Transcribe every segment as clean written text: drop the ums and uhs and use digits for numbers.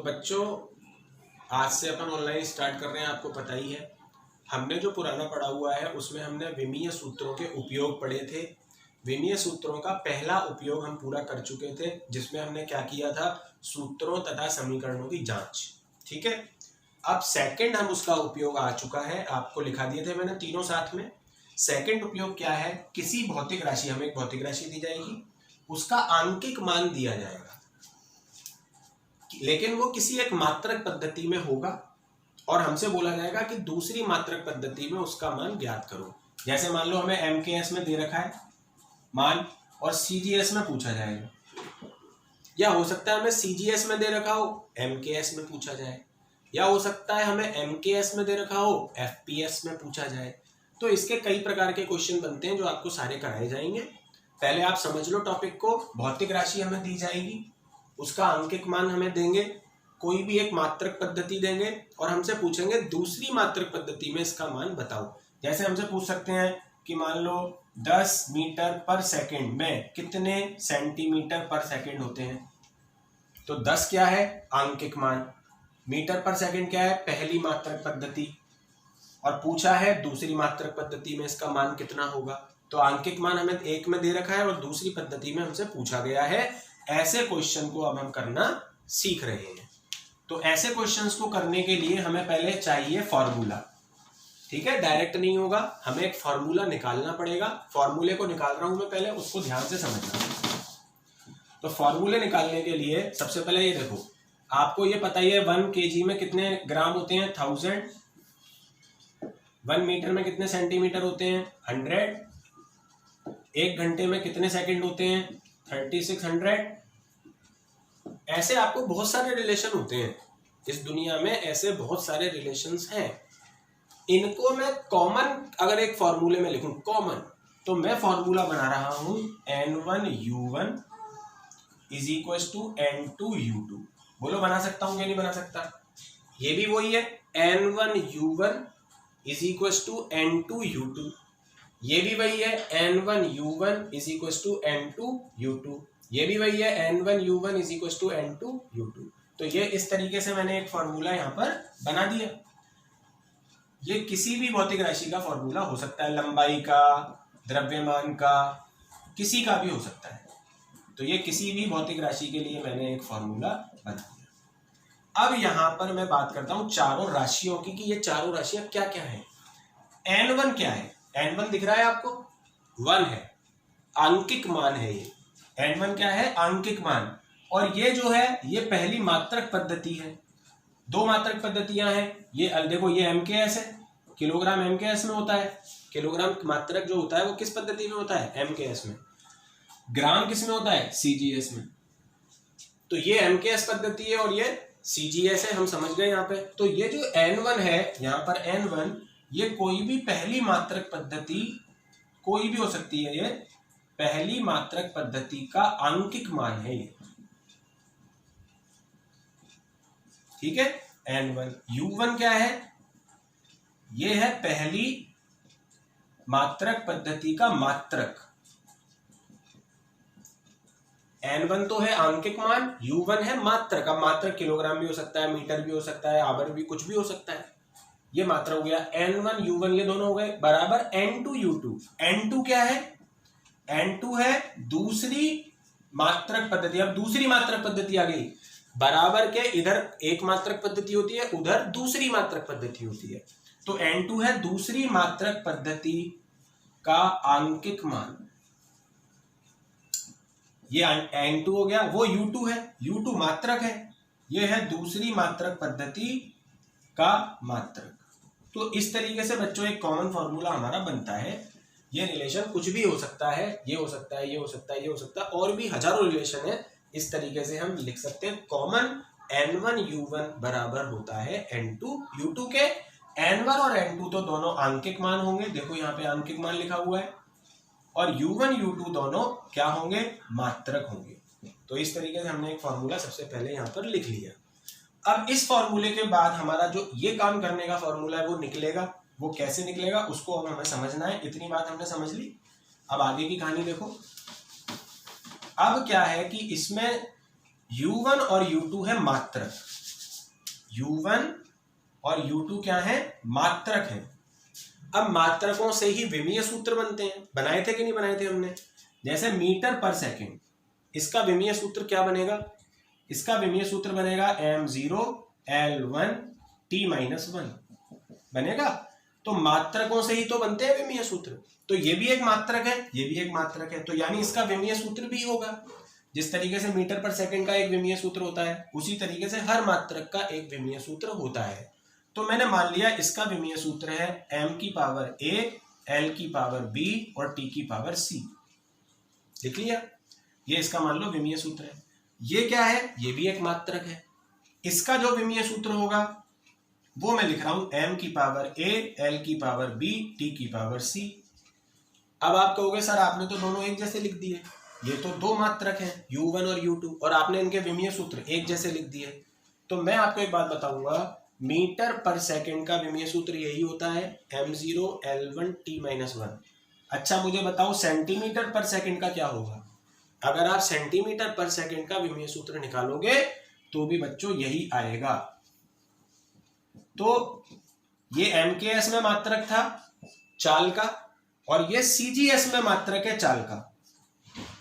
बच्चों आज से अपन ऑनलाइन स्टार्ट कर रहे हैं, आपको पता ही है। हमने जो पुराना पढ़ा हुआ है उसमें हमने विमीय सूत्रों के उपयोग पढ़े थे। विमीय सूत्रों का पहला उपयोग हम पूरा कर चुके थे, जिसमें हमने क्या किया था, सूत्रों तथा समीकरणों की जांच। ठीक है, अब सेकंड हम उसका उपयोग आ चुका है, आपको लिखा दिए थे मैंने तीनों साथ में। सेकंड उपयोग क्या है, किसी भौतिक राशि, हमें एक भौतिक राशि दी जाएगी, उसका आंकिक मान दिया जाएगा, लेकिन वो किसी एक मात्रक पद्धति में होगा और हमसे बोला जाएगा कि दूसरी मात्रक पद्धति में उसका मान ज्ञात करो। जैसे मान लो हमें एमकेएस में दे रखा है मान और सीजीएस में पूछा जाएगा, या हो सकता है हमें सीजीएस में दे रखा हो एमकेएस में पूछा जाए, या हो सकता है हमें एमकेएस में दे रखा हो एफपीएस में पूछा जाए। तो इसके कई प्रकार के क्वेश्चन बनते हैं जो आपको सारे कराए जाएंगे। पहले आप समझ लो टॉपिक को। भौतिक राशि हमें दी जाएगी, उसका आंकिक मान हमें देंगे, कोई भी एक मात्रक पद्धति देंगे और हमसे पूछेंगे दूसरी मात्रक पद्धति में इसका मान बताओ। जैसे हमसे पूछ सकते हैं कि मान लो 10 मीटर पर सेकंड में कितने सेंटीमीटर पर सेकंड होते हैं। तो 10 क्या है, आंकिक मान, मीटर पर सेकंड क्या है, पहली मात्रक पद्धति, और पूछा है दूसरी मात्रक पद्धति में इसका मान कितना होगा। तो आंकिक मान हमें एक में दे रखा है और दूसरी पद्धति में हमसे पूछा गया है। ऐसे क्वेश्चन को अब हम करना सीख रहे हैं। तो ऐसे क्वेश्चंस को करने के लिए हमें पहले चाहिए फॉर्मूला। ठीक है, डायरेक्ट नहीं होगा, हमें एक फॉर्मूला निकालना पड़ेगा। फॉर्मूले को निकाल रहा हूं मैं, पहले उसको ध्यान से समझना। तो फॉर्मूले निकालने के लिए सबसे पहले ये देखो, आपको ये पता ही है 1 kg में कितने ग्राम होते हैं, 1000। 1 मीटर में कितने सेंटीमीटर होते हैं, 100। 1 घंटे में कितने सेकंड होते हैं, 3600। ऐसे आपको बहुत सारे रिलेशन होते हैं इस दुनिया में, ऐसे बहुत सारे रिलेशंस हैं। इनको मैं कॉमन अगर एक फॉर्मूले में लिखूं कॉमन, तो मैं फॉर्मूला बना रहा हूं N1U1 is equal to N2U2। बोलो बना सकता हूं या नहीं बना सकता। ये भी वही है, N1U1 is equal to N2U2। ये भी वही है, N1U1 is equal to N2U2। ये भी वही है, N1U1 is equal to N2U2। तो ये इस तरीके से मैंने एक फॉर्मूला यहाँ पर बना दिया। ये किसी भी भौतिक राशि का फॉर्मूला हो सकता है, लंबाई का, द्रव्यमान का, किसी का भी हो सकता है। तो ये किसी भी भौतिक राशि के लिए मैंने एक फॉर्मूला बना दिया। अब यहाँ पर मैं बात करता हूँ चारों राशियों की, कि ये चारों राशियां क्या क्या है। N1 क्या है, N1 दिख रहा है आपको, 1 है, आंकिक मान है ये। N1 क्या है, आंकिक मान। और ये जो है ये पहली मात्रक पद्धति है। 2 मात्रक पद्धतियां हैं, ये देखो ये एमकेएस है, किलोग्राम एमकेएस में होता है। किलोग्राम मात्रक जो होता है वो किस पद्धति में होता है, एमकेएस में। ग्राम किस में होता है, सीजीएस में। तो ये एमकेएस पद्धति है और ये सीजीएस है, हम समझ गए यहाँ पे। तो ये जो N1 है यहाँ पर, N1 ये कोई भी पहली मात्रक पद्धति, कोई भी हो सकती है, ये पहली मात्रक पद्धति का आंकिक मान है ये। ठीक है, N1। U1 क्या है, ये है पहली मात्रक पद्धति का मात्रक। N1 तो है आंकिक मान, U1 है मात्रक। अब मात्रक किलोग्राम भी हो सकता है, मीटर भी हो सकता है, आवर भी, कुछ भी हो सकता है। ये मात्रक हो गया। N1 U1 ये दोनों हो गए, बराबर N2U2। N2 क्या है, N2 है दूसरी मात्रक पद्धति। अब दूसरी मात्रक पद्धति आ गई, बराबर के इधर एक मात्रक पद्धति होती है, उधर दूसरी मात्रक पद्धति होती है। तो N2 है दूसरी मात्रक पद्धति का आंकिक मान। ये N2 हो गया, वो U2 है, U2 मात्रक है, ये है दूसरी मात्रक पद्धति का मात्रक। तो इस तरीके से बच्चों एक कॉमन फॉर्मूला हमारा बनता है। ये रिलेशन कुछ भी हो सकता है, ये हो सकता है, ये हो सकता है, ये हो सकता है, और भी हजारों रिलेशन है। इस तरीके से हम लिख सकते हैं कॉमन N1U1 बराबर होता है N2U2 के। N1 और N2 तो दोनों आंकिक मान होंगे, देखो यहाँ पे आंकिक मान लिखा हुआ है, और U1 U2 दोनों क्या होंगे, मात्रक होंगे। तो इस तरीके से हमने एक फॉर्मूला सबसे पहले यहाँ पर लिख लिया। अब इस फॉर्मूले के बाद हमारा जो ये काम करने का फॉर्मूला है वो निकलेगा। वो कैसे निकलेगा उसको अब हमें समझना है। इतनी बात हमने समझ ली, अब आगे की कहानी देखो। अब क्या है कि इसमें U1 और U2 है मात्रक, U1 और U2 क्या है, मात्रक है। अब मात्रकों से ही विमीय सूत्र बनते हैं, बनाए थे कि नहीं बनाए थे हमने। जैसे मीटर पर सेकंड, इसका विमीय सूत्र क्या बनेगा, इसका विमीय सूत्र बनेगा m0 L1 t-1 बनेगा। तो मात्रकों से ही तो बनते हैं विमीय सूत्र, तो ये भी एक मात्रक है, ये भी एक मात्रक है, तो यानी इसका विमीय सूत्र भी होगा। जिस तरीके से मीटर पर सेकंड का एक विमीय सूत्र होता है, उसी तरीके से हर मात्रक का एक विमीय सूत्र होता है। तो मैंने मान लिया इसका विमीय सूत्र है m की पावर a, l की पावर b और t की पावर c। लिख लिया, ये इसका मान लो विमीय सूत्र है। ये क्या है, ये भी एक मात्रक है। इसका जो विमीय सूत्र होगा वो मैं लिख रहा हूं m की पावर a, l की पावर b, t की पावर c। अब आप कहोगे सर आपने तो दोनों एक जैसे लिख दिए, ये तो दो मात्रक हैं U1 और U2, और आपने इनके विमीय सूत्र एक जैसे लिख दिए। तो मैं आपको एक बात बताऊंगा, मीटर पर सेकंड का विमीय सूत्र यही होता है m0 L1 t-1। अच्छा मुझे बताओ सेंटीमीटर पर सेकंड का क्या होगा। अगर आप सेंटीमीटर पर सेकंड का विमीय सूत्र निकालोगे तो भी बच्चों यही आएगा। तो ये MKS में मात्रक था चाल का, और ये CGS में मात्रक है चाल का।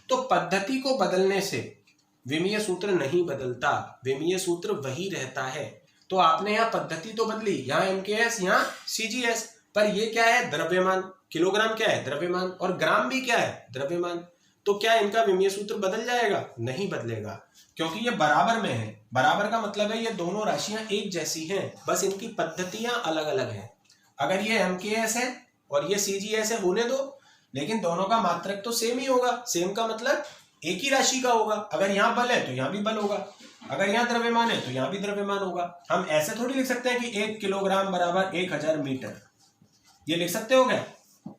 तो पद्धति को बदलने से विमीय सूत्र नहीं बदलता, विमीय सूत्र वही रहता है। तो आपने यहाँ पद्धति तो बदली, यहाँ MKS यहाँ CGS, पर ये क्या है, द्रव्यमान। किलोग्राम क्या है, द्रव्यमान, और ग्राम भी क्या है, द्रव्यमान। तो क्या इनका विमीय सूत्र बदल जाएगा, नहीं बदलेगा, क्योंकि ये बराबर में है। बराबर का मतलब है ये दोनों राशियां एक जैसी हैं, बस इनकी पद्धतियां अलग अलग हैं। अगर ये MKS है और ये CGS है होने दो, लेकिन दोनों का मात्रक तो सेम ही होगा। सेम का मतलब एक ही राशि का होगा। अगर यहाँ बल है तो यहाँ भी बल होगा, अगर यहाँ द्रव्यमान है तो यहाँ भी द्रव्यमान होगा। हम ऐसे थोड़ी लिख सकते हैं कि 1 किलोग्राम बराबर 1000 मीटर, ये लिख सकते हो क्या,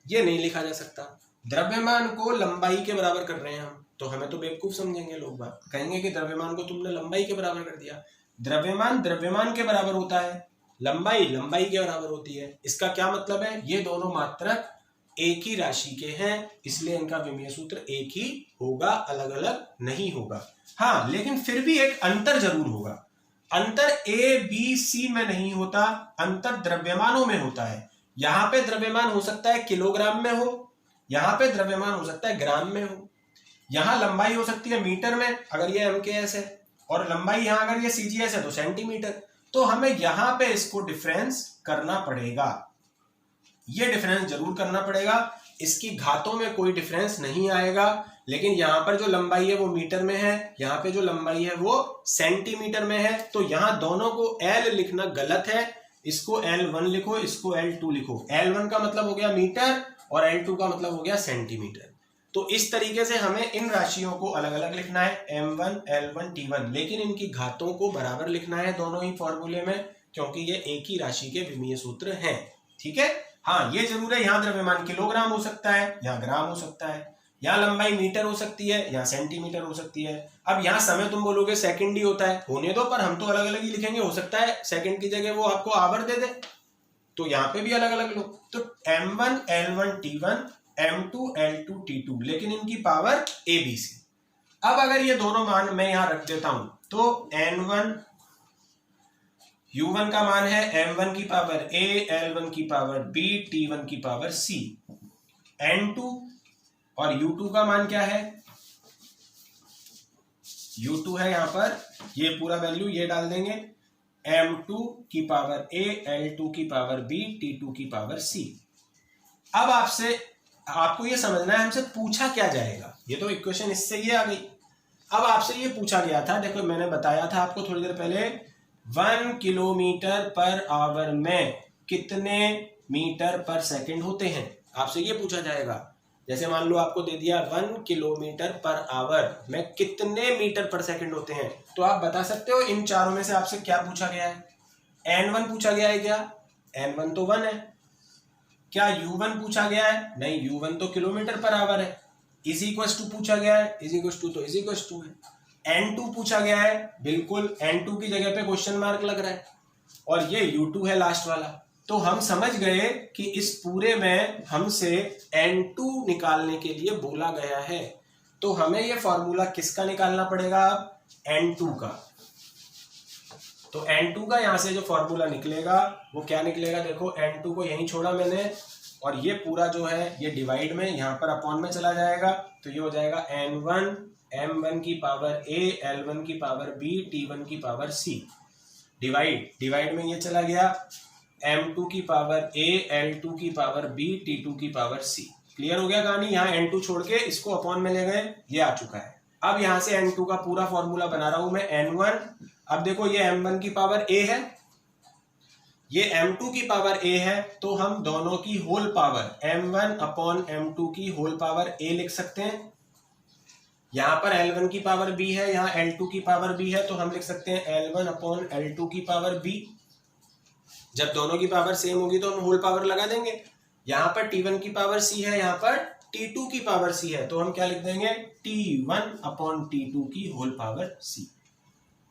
ये नहीं लिखा जा सकता। द्रव्यमान को लंबाई के बराबर कर रहे हैं हम, तो हमें तो बेवकूफ समझेंगे लोग, बात कहेंगे कि द्रव्यमान को तुमने लंबाई के बराबर कर दिया। द्रव्यमान द्रव्यमान के बराबर होता है, लंबाई लंबाई के बराबर होती है। इसका क्या मतलब है, ये दोनों मात्रक एक ही राशि के हैं, इसलिए इनका विमीय सूत्र एक ही होगा, अलग अलग नहीं होगा। हाँ, लेकिन फिर भी एक अंतर जरूर होगा। अंतर A-B-C में नहीं होता, अंतर द्रव्यमानों में होता है। यहाँ पे द्रव्यमान हो सकता है किलोग्राम में हो, यहाँ पे द्रव्यमान हो सकता है ग्राम में हो। यहाँ लंबाई हो सकती है मीटर में अगर ये MKS है, और लंबाई यहाँ अगर ये CGS है तो सेंटीमीटर। तो हमें यहाँ पे इसको डिफरेंस करना पड़ेगा, ये डिफरेंस जरूर करना पड़ेगा। इसकी घातों में कोई डिफरेंस नहीं आएगा, लेकिन यहाँ पर जो लंबाई है वो मीटर में है, यहाँ पे जो लंबाई है वो सेंटीमीटर में है। तो यहाँ दोनों को L लिखना गलत है, इसको L1 लिखो, इसको L2 लिखो। L1 का मतलब हो गया मीटर और L2 का मतलब हो गया सेंटीमीटर। तो इस तरीके से हमें इन राशियों को अलग अलग लिखना है, M1 L1 T1, लेकिन इनकी घातों को बराबर लिखना है दोनों ही फॉर्मूले में, क्योंकि ये एक ही राशि के विमीय सूत्र हैं। ठीक है। हाँ, ये जरूर है, यहाँ द्रव्यमान किलोग्राम हो सकता है, यहाँ ग्राम हो सकता है, यहाँ लंबाई मीटर हो सकती है, यहाँ सेंटीमीटर हो सकती है। अब यहाँ समय तुम बोलोगे सेकंड ही होता है, होने दो, पर हम तो अलग अलग ही लिखेंगे। हो सकता है सेकंड की जगह वो आपको आवर दे दे, तो यहाँ पे भी अलग अलग लो। तो M1 L1 T1, M2 L2 T2, लेकिन इनकी पावर ABC। अब अगर ये दोनों मान मैं यहाँ रख देता हूं, तो N1 U1 का मान है M1 की पावर A, L1 की पावर B, T1 की पावर C। N2 और U2 का मान क्या है, U2 है यहाँ पर, ये पूरा वैल्यू ये डाल देंगे, M2 की पावर A, L2 की पावर B, T2 की पावर C। अब आपको ये समझना है हमसे पूछा क्या जाएगा, ये तो इक्वेशन इससे ये आ गई। अब आपसे ये पूछा गया था, देखो मैंने बताया था आपको थोड़ी देर पहले, 1 किलोमीटर पर आवर में कितने मीटर पर सेकंड होते हैं, आपसे ये पूछा जाएगा। जैसे मान लो आपको दे दिया 1 किलोमीटर पर आवर में कितने मीटर पर सेकंड होते हैं, तो आप बता सकते हो इन चारों में से आपसे क्या पूछा गया है। N1 पूछा गया है क्या, N1 तो 1 है। क्या U1 पूछा गया है, नहीं, U1 तो किलोमीटर पर आवर है। इज इक्वल टू पूछा गया है, इज इक्वल टू तो इज इक्वल टू है। N2 पूछा गया है, बिल्कुल N2 की जगह पे क्वेश्चन मार्क लग रहा है, और ये U2 है लास्ट वाला। तो हम समझ गए कि इस पूरे में हमसे N2 निकालने के लिए बोला गया है, तो हमें ये फॉर्मूला किसका निकालना पड़ेगा, N2 का। तो N2 का यहाँ से जो फॉर्मूला निकलेगा वो क्या निकलेगा, देखो N2 को यहीं छोड़ा मैंने और ये पूरा जो है ये डिवाइड में यहाँ पर अपॉन में चला जाएगा, तो ये हो जाएगा N1 M1 की पावर A L1 की पावर B T1 की पावर C, डिवाइड में ये चला गया M2 की पावर A L2 की पावर B T2 की पावर C। क्लियर हो गया कहानी। यहाँ N2 छोड़ के इसको अपॉन में ले गए, ये आ चुका है। अब यहाँ से N2 का पूरा फॉर्मूला बना रहा हूं मैं N1। अब देखो ये M1 की पावर A है, ये M2 की पावर A है, तो हम दोनों की whole power M1 upon M2 की होल पावर A लिख सकते हैं। यहाँ पर L1 की पावर B है, यहाँ L2 की पावर B है, तो हम लिख सकते हैं L1 अपॉन L2 की पावर B। जब दोनों की पावर सेम होगी तो हम होल पावर लगा देंगे। यहाँ पर T1 की पावर C है, यहाँ पर T2 की पावर C है, तो हम क्या लिख देंगे T1 अपॉन T2 की होल पावर C।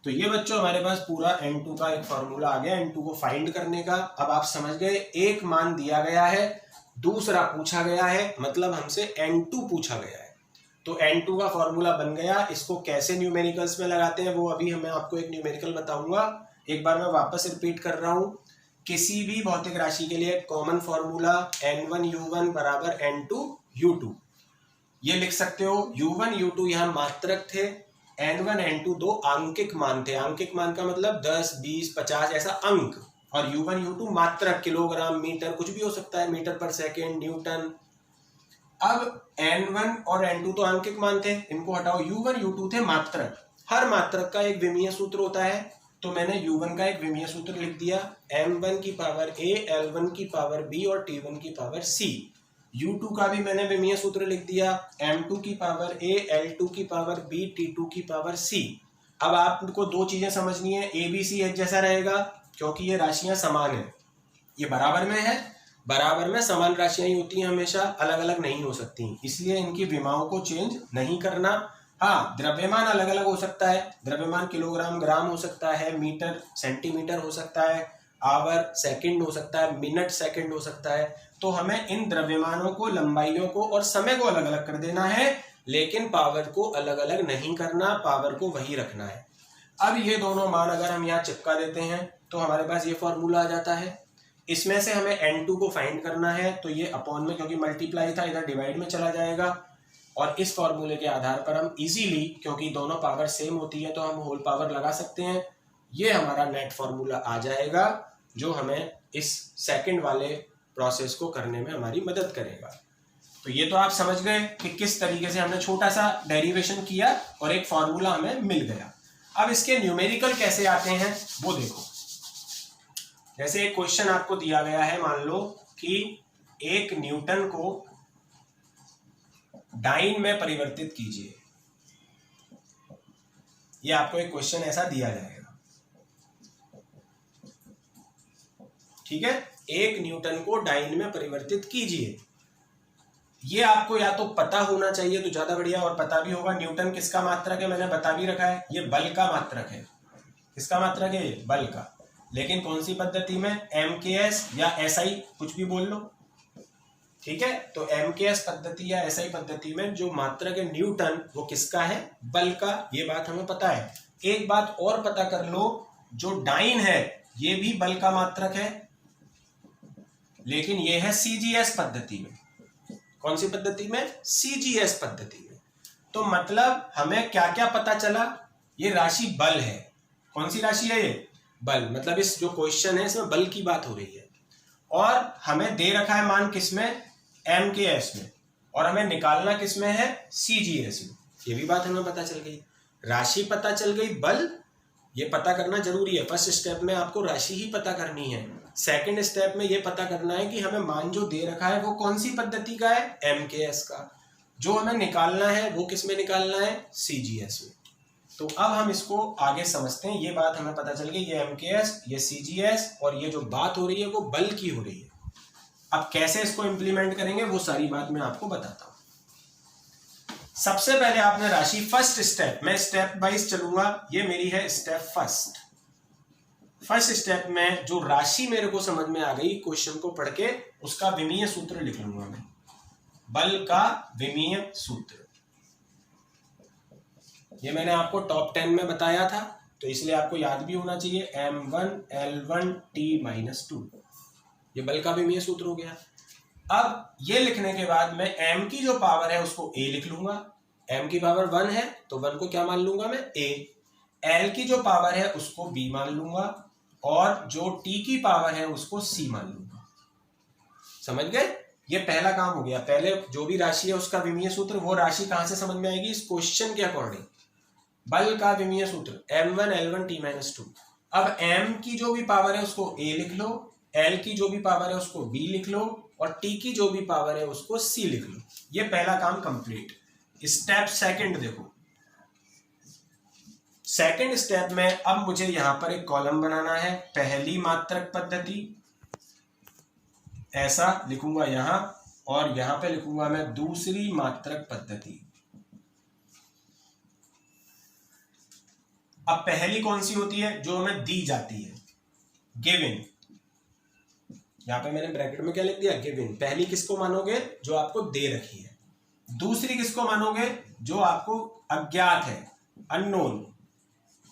तो ये बच्चों हमारे पास पूरा N2 का एक फॉर्मूला आ गया N2 को फाइंड करने का। अब आप समझ गए, एक मान दिया गया है, दूसरा पूछा गया है, मतलब हमसे N2 पूछा गया है, तो N2 का फॉर्मूला बन गया। इसको कैसे न्यूमेरिकल्स में लगाते हैं वो अभी मैं आपको एक न्यूमेरिकल बताऊंगा। एक बार मैं वापस रिपीट कर रहा हूं, किसी भी भौतिक राशि के लिए कॉमन फॉर्मूला N1U1 बराबर N2U2, ये लिख सकते हो। U1 U2 यहाँ मात्रक थे, N1 N2 दो आंकिक मान थे। आंकिक मान का मतलब 10 20 50 ऐसा अंक, और U1 U2 मात्रक, किलोग्राम मीटर कुछ भी हो सकता है, मीटर पर सेकेंड न्यूटन। अब N1 और N2 तो आंकिक मान थे, इनको हटाओ, U1 U2 थे मात्रक। हर मात्रक का एक विमीय सूत्र होता है, तो मैंने U1 का एक विमीय सूत्र लिख दिया, M1 की पावर A L1 की पावर B और T1 की पावर C। U2 का भी मैंने विमीय सूत्र लिख दिया, M2 की पावर A L2 की पावर B T2 की पावर C। अब आपको दो चीजें समझनी है, ABC एक जैसा रहेगा क्योंकि ये राशियां समान है, ये बराबर में है, बराबर में समान राशियां ही होती हैं हमेशा, अलग अलग नहीं हो सकती, इसलिए इनकी विमाओं को चेंज नहीं करना। हाँ, द्रव्यमान अलग अलग हो सकता है, द्रव्यमान किलोग्राम ग्राम हो सकता है, मीटर सेंटीमीटर हो सकता है, आवर सेकंड हो सकता है, मिनट सेकंड हो सकता है। तो हमें इन द्रव्यमानों को, लंबाइयों को और समय को अलग अलग कर देना है, लेकिन पावर को अलग अलग नहीं करना, पावर को वही रखना है। अब ये दोनों मान अगर हम यहाँ चिपका देते हैं तो हमारे पास ये फॉर्मूला आ जाता है। इसमें से हमें N2 को फाइंड करना है, तो ये अपॉन में क्योंकि मल्टीप्लाई था इधर डिवाइड में चला जाएगा, और इस फॉर्मूले के आधार पर हम इजीली, क्योंकि दोनों पावर सेम होती है तो हम होल पावर लगा सकते हैं। ये हमारा नेट फॉर्मूला आ जाएगा जो हमें इस सेकंड वाले प्रोसेस को करने में हमारी मदद करेगा। तो ये तो आप समझ गए कि किस तरीके से हमने छोटा सा डेरिवेशन किया और एक फॉर्मूला हमें मिल गया। अब इसके न्यूमेरिकल कैसे आते हैं वो देखो। जैसे एक क्वेश्चन आपको दिया गया है, मान लो कि 1 न्यूटन को डाइन में परिवर्तित कीजिए, ये आपको एक क्वेश्चन ऐसा दिया जाएगा, ठीक है। 1 न्यूटन को डाइन में परिवर्तित कीजिए, ये आपको या तो पता होना चाहिए तो ज्यादा बढ़िया, और पता भी होगा। न्यूटन किसका मात्रक है मैंने बता भी रखा है, ये बल का मात्रक है। किसका मात्रक है? ये बल का। लेकिन कौन सी पद्धति में? MKS या SI, कुछ भी बोल लो, ठीक है। तो MKS पद्धति या SI पद्धति में जो मात्रक है न्यूटन, वो किसका है? बल का। ये बात हमें पता है। एक बात और पता कर लो, जो डाइन है ये भी बल का मात्रक है, लेकिन ये है CGS पद्धति में। कौन सी पद्धति में? CGS पद्धति में। तो मतलब हमें क्या क्या पता चला? ये राशि बल है। कौन सी राशि है ये? बल। मतलब इस जो क्वेश्चन है इसमें बल की बात हो रही है, और हमें दे रखा है मान किसमें? MKS में, और हमें निकालना किसमें है? CGS में। ये भी बात हमें पता चल गई, राशि पता चल गई, बल ये पता करना जरूरी है। फर्स्ट स्टेप में आपको राशि ही पता करनी है। सेकंड स्टेप में ये पता करना है कि हमें मान जो दे रखा है वो कौन सी पद्धति का है? MKS का। जो हमें निकालना है वो किस में निकालना है? CGS में। तो अब हम इसको आगे समझते हैं। ये बात हमें पता चल गई, ये MKS, ये CGS, और ये जो बात हो रही है वो बल की हो रही है। अब कैसे इसको इंप्लीमेंट करेंगे वो सारी बात मैं आपको बताता हूं। सबसे पहले आपने राशि, फर्स्ट स्टेप, मैं स्टेप वाइज चलूंगा, ये मेरी है स्टेप फर्स्ट। फर्स्ट स्टेप में जो राशि मेरे को समझ में आ गई, क्वेश्चन को पढ़ के उसका विमीय सूत्र लिख लूंगा मैं, बल का विमीय सूत्र। ये मैंने आपको टॉप 10 में बताया था, तो इसलिए आपको याद भी होना चाहिए m1L1T-2, ये बल का विमीय सूत्र हो गया। अब ये लिखने के बाद मैं m की जो पावर है उसको a लिख लूंगा, m की पावर 1 है तो 1 को क्या मान लूंगा मैं a, l की जो पावर है उसको b मान लूंगा और जो t की पावर है उसको c मान लूंगा। समझ गए? ये पहला काम हो गया। पहले जो भी राशि है उसका विमीय सूत्र, वो राशि कहां से समझ में आएगी? इस क्वेश्चन के अकॉर्डिंग। बल का विमीय सूत्र m1L1T-2। अब m की जो भी पावर है उसको a लिख लो, l की जो भी पावर है उसको b लिख लो और t की जो भी पावर है उसको c लिख लो। ये पहला काम कंप्लीट। स्टेप सेकंड देखो, सेकंड स्टेप में अब मुझे यहां पर एक कॉलम बनाना है। पहली मात्रक पद्धति ऐसा लिखूंगा यहां, और यहां पे लिखूंगा मैं दूसरी मात्रक पद्धति। अब पहली कौन सी होती है? जो हमें दी जाती है, गिवन। यहां पे मैंने ब्रैकेट में क्या लिख दिया? गिवन। पहली किसको मानोगे? जो आपको दे रखी है। दूसरी किसको मानोगे? जो आपको अज्ञात है, अननोन,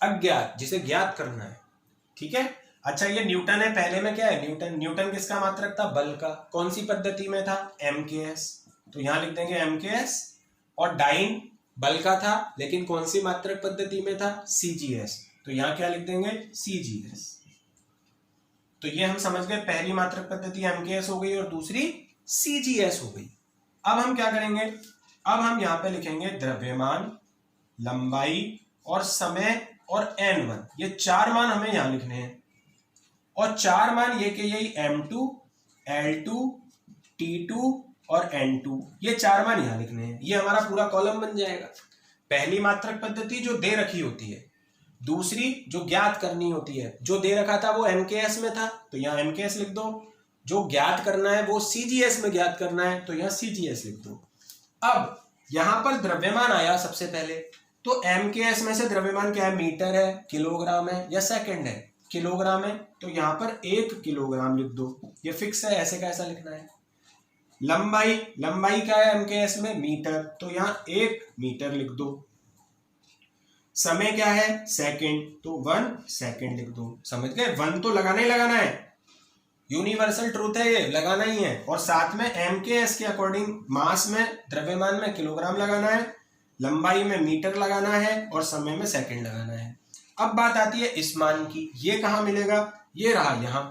अज्ञात, जिसे ज्ञात करना है। ठीक है। अच्छा, ये न्यूटन है। पहले में क्या है? न्यूटन। न्यूटन किसका मात्रक था? बल का। कौन सी पद्धति में था? MKS। तो यहां लिख देंगे MKS। और डाइन बल का था, लेकिन कौन सी मात्रक पद्धति में था? CGS। तो यहां क्या लिख देंगे? CGS। तो ये हम समझ गए, पहली मात्रक पद्धति MKS हो गई और दूसरी CGS हो गई। अब हम क्या करेंगे? अब हम यहां पे लिखेंगे द्रव्यमान, लंबाई और समय और N1। ये चार मान हमें यहां लिखने हैं। और चार मान ये के यही M2, L2, T2 और N2, ये चार मान यहां लिखने हैं। ये हमारा पूरा कॉलम बन जाएगा। पहली मात्रक पद्धति जो दे रखी होती है, दूसरी जो ज्ञात करनी होती है। जो दे रखा था वो MKS में था तो यहां MKS लिख दो, जो ज्ञात करना है वो CGS में ज्ञात करना है तो यहां CGS लिख दो। अब यहां पर द्रव्यमान आया सबसे पहले, तो MKS में से द्रव्यमान क्या है? मीटर है, किलोग्राम है या सेकंड है? किलोग्राम है, तो यहां पर 1 किलोग्राम लिख दो। ये फिक्स है, ऐसे का ऐसा लिखना है। लंबाई, लंबाई क्या है MKS में? मीटर, तो यहां 1 मीटर लिख दो। समय क्या है? सेकंड, तो 1 सेकंड लिख दो। समझ गए? 1 तो लगाना ही लगाना है, यूनिवर्सल ट्रूथ है, ये लगाना ही है। और साथ में MKS के अकॉर्डिंग मास में, द्रव्यमान में किलोग्राम लगाना है, लंबाई में मीटर लगाना है और समय में सेकंड लगाना है। अब बात आती है इस मान की। ये कहां मिलेगा? ये रहा यहां,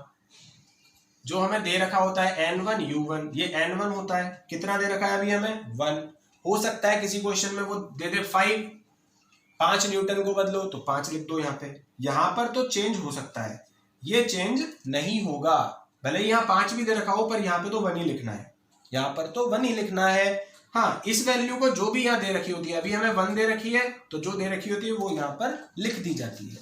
जो हमें दे रखा होता है N1 U1। ये N1 होता है। कितना दे रखा है अभी हमें? 1। हो सकता है किसी क्वेश्चन में वो दे दे 5 न्यूटन को बदलो तो 5 लिख दो यहां पे। यहां पर तो चेंज हो सकता है, ये चेंज नहीं होगा। भले ही यहाँ 5 भी दे रखा हो, पर यहाँ पे तो 1 ही लिखना है। यहाँ पर तो 1 ही लिखना है। हाँ, इस वैल्यू को जो भी यहाँ दे रखी होती है, अभी हमें 1 दे रखी है तो जो दे रखी होती है वो यहाँ पर लिख दी जाती है।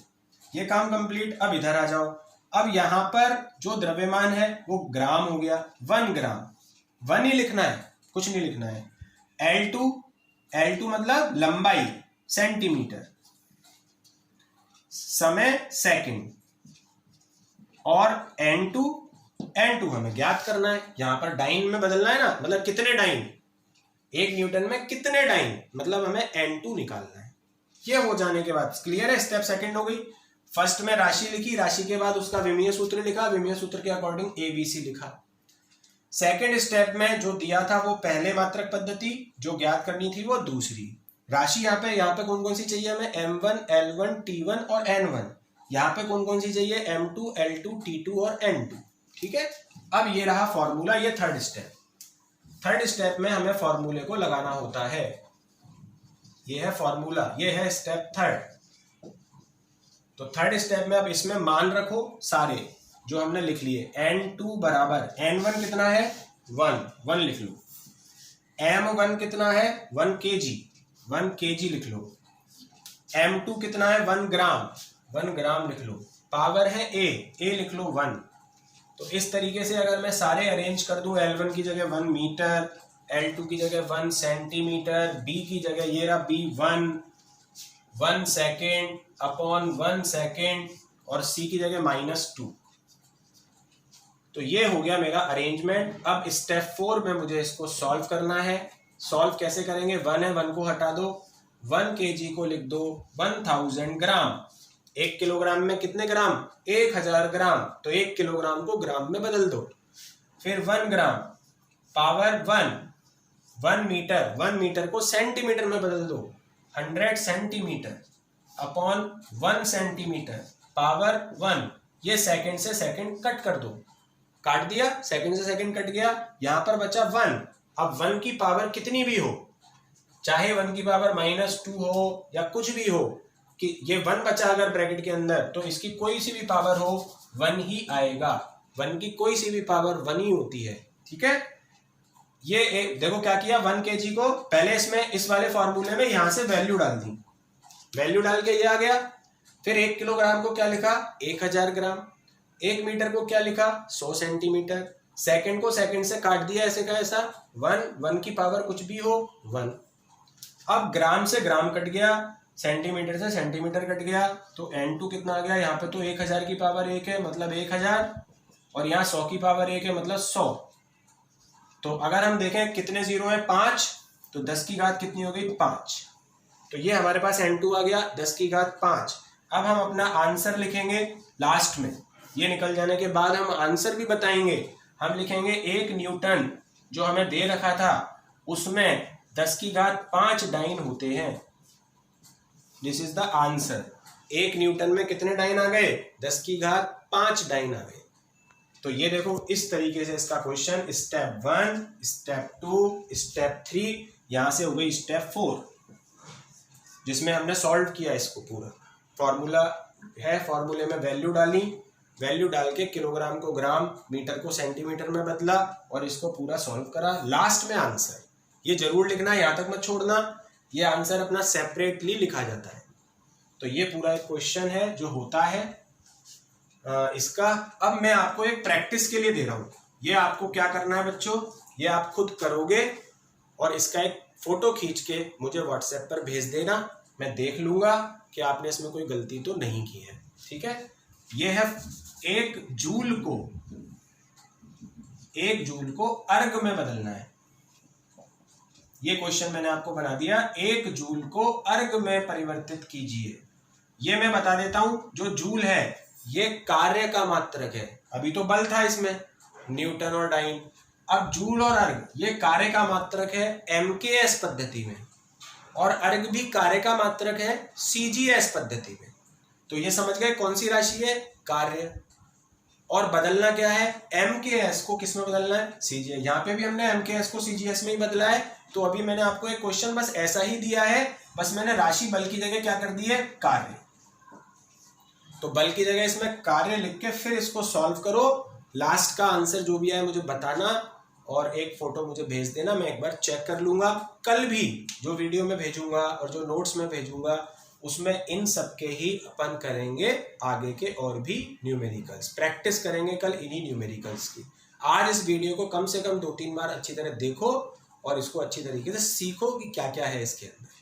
ये काम कंप्लीट। अब इधर आ जाओ। अब यहाँ पर जो द्रव्यमान है वो ग्राम हो गया, 1 ग्राम। 1 ही लिखना है, कुछ नहीं लिखना है। L2 मतलब लंबाई, सेंटीमीटर। समय सेकंड। और N2 हमें ज्ञात करना है। यहां पर डाइन में बदलना है ना, मतलब कितने डाइन, 1 न्यूटन में कितने डाइन, मतलब हमें N2 निकालना है। ये हो जाने के बाद क्लियर है, स्टेप सेकंड हो गई। फर्स्ट में राशि लिखी, राशि के बाद उसका विमीय सूत्र लिखा, विमीय सूत्र के अकॉर्डिंग ABC लिखा। सेकंड स्टेप में जो दिया था वो पहले मात्रक पद्धति, जो ज्ञात करनी थी वो दूसरी। राशि यहाँ पे कौन कौन सी चाहिए हमें? M1, L1, T1 और N1। यहाँ पे कौन कौन सी चाहिए? M2, L2, T2 और N2। ठीक है। अब ये रहा फॉर्मूला, ये थर्ड स्टेप। थर्ड स्टेप में हमें फॉर्मूले को लगाना होता है। ये है फॉर्मूला, ये है स्टेप थर्ड। तो थर्ड स्टेप में अब इसमें मान रखो सारे जो हमने लिख लिए। N2 बराबर N1 कितना है? 1 लिख लो। M1 कितना है? 1 kg लिख लो। M2 कितना है? 1 ग्राम लिख लो। पावर है A लिख लो 1। तो इस तरीके से अगर मैं सारे अरेंज कर दूं, L1 की जगह 1 मीटर, L2 की जगह 1 सेंटीमीटर, B की जगह ये रहा B 1 सेकेंड अपॉन 1 सेकेंड और C की जगह -2। तो ये हो गया मेरा अरेंजमेंट। अब स्टेप 4 में मुझे इसको सॉल्व करना है। सॉल्व कैसे करेंगे? 1 है, 1 को हटा दो, 1 kg को लिख दो 1000 ग्राम। 1 किलोग्राम में कितने ग्राम? 1000 ग्राम। तो 1 किलोग्राम को ग्राम में बदल दो। फिर 1 ग्राम पावर 1 मीटर, 1 मीटर को सेंटीमीटर में बदल दो। 100 सेंटीमीटर अपॉन 1 सेंटीमीटर पावर 1। ये सेकंड से सेकंड कट कर दो। काट दिया, सेकंड से सेकंड कट गया, यहां पर बचा 1। अब 1 की पावर कितनी भी हो, चाहे 1 की पावर -2 हो या कुछ भी हो, कि ये 1 बचा अगर ब्रैकेट के अंदर, तो इसकी कोई सी भी पावर हो 1 ही आएगा। 1 की कोई सी भी पावर 1 ही होती है। ठीक है, ये एक देखो क्या किया, 1 kg को पहले इसमें इस वाले फॉर्मूले में यहां से वैल्यू डाल दी, वैल्यू डाल के ये आ गया। फिर 1 किलोग्राम को क्या लिखा? 1000 ग्राम। 1 मीटर को क्या लिखा? 100 सेंटीमीटर। सेकंड को सेकंड से काट दिया ऐसे का ऐसा। 1 की पावर कुछ भी हो 1। अब ग्राम से ग्राम कट गया, सेंटीमीटर से सेंटीमीटर कट गया, तो N2 कितना आ गया? यहाँ पे तो 1000 की पावर 1 है मतलब 1000, और यहाँ 100 की पावर 1 है मतलब 100। तो अगर हम देखें कितने जीरो है? 5। तो 10 की घात कितनी हो गई? 5। तो ये हमारे पास N2 आ गया 10 की घात 5। अब हम अपना आंसर लिखेंगे लास्ट में। ये निकल जाने के बाद हम आंसर भी बताएंगे। हम लिखेंगे 1 न्यूटन जो हमें दे रखा था उसमें 10 की घात 5 डाइन होते हैं। This is the answer. 1 Newton में कितने डाइन आ गए? 10 की घात 5 डाइन आ गए। तो ये देखो इस तरीके से इसका क्वेश्चन स्टेप 1, स्टेप 2, स्टेप 3, यहां से हो गई स्टेप 4, जिसमें हमने सॉल्व किया इसको पूरा। फॉर्मूला है, फॉर्मूले में वैल्यू डाली, वैल्यू डाल के किलोग्राम को ग्राम, मीटर को सेंटीमीटर में बदला और इसको पूरा सॉल्व करा। लास्ट में आंसर ये जरूर लिखना, यहां तक मत छोड़ना, ये आंसर अपना सेपरेटली लिखा जाता है। तो ये पूरा एक क्वेश्चन है जो होता है इसका। अब मैं आपको एक प्रैक्टिस के लिए दे रहा हूं। ये आपको क्या करना है बच्चों, ये आप खुद करोगे और इसका एक फोटो खींच के मुझे व्हाट्सएप पर भेज देना। मैं देख लूंगा कि आपने इसमें कोई गलती तो नहीं की है। ठीक है, ये है 1 जूल को अर्ग में बदलना है। ये क्वेश्चन मैंने आपको बना दिया। 1 जूल को अर्ग में परिवर्तित कीजिए। ये मैं बता देता हूं, जो जूल है ये कार्य का मात्रक है। अभी तो बल था इसमें, न्यूटन और डाइन। अब जूल और अर्ग ये कार्य का मात्रक है MKS पद्धति में, और अर्ग भी कार्य का मात्रक है CGS पद्धति में। तो ये समझ गए कौन सी राशि है? कार्य। और बदलना क्या है? MKS को किस में बदलना है? CGS। यहाँ पे भी हमने MKS को CGS में ही बदला है। तो अभी मैंने आपको एक क्वेश्चन बस ऐसा ही दिया है, बस मैंने राशि बल की जगह क्या कर दी है? कार्य। तो बल की जगह इसमें कार्य लिख के फिर इसको सॉल्व करो। लास्ट का आंसर जो भी आए मुझे बताना और एक फोटो मुझे भेज देना, मैं एक बार चेक कर लूंगा। कल भी जो वीडियो में भेजूंगा और जो नोट्स में भेजूंगा उसमें इन सब के ही अपन करेंगे आगे के और भी न्यूमेरिकल्स, प्रैक्टिस करेंगे कल इन्हीं न्यूमेरिकल्स की। आज इस वीडियो को कम से कम 2-3 बार अच्छी तरह देखो और इसको अच्छी तरीके से सीखो कि क्या क्या है इसके अंदर।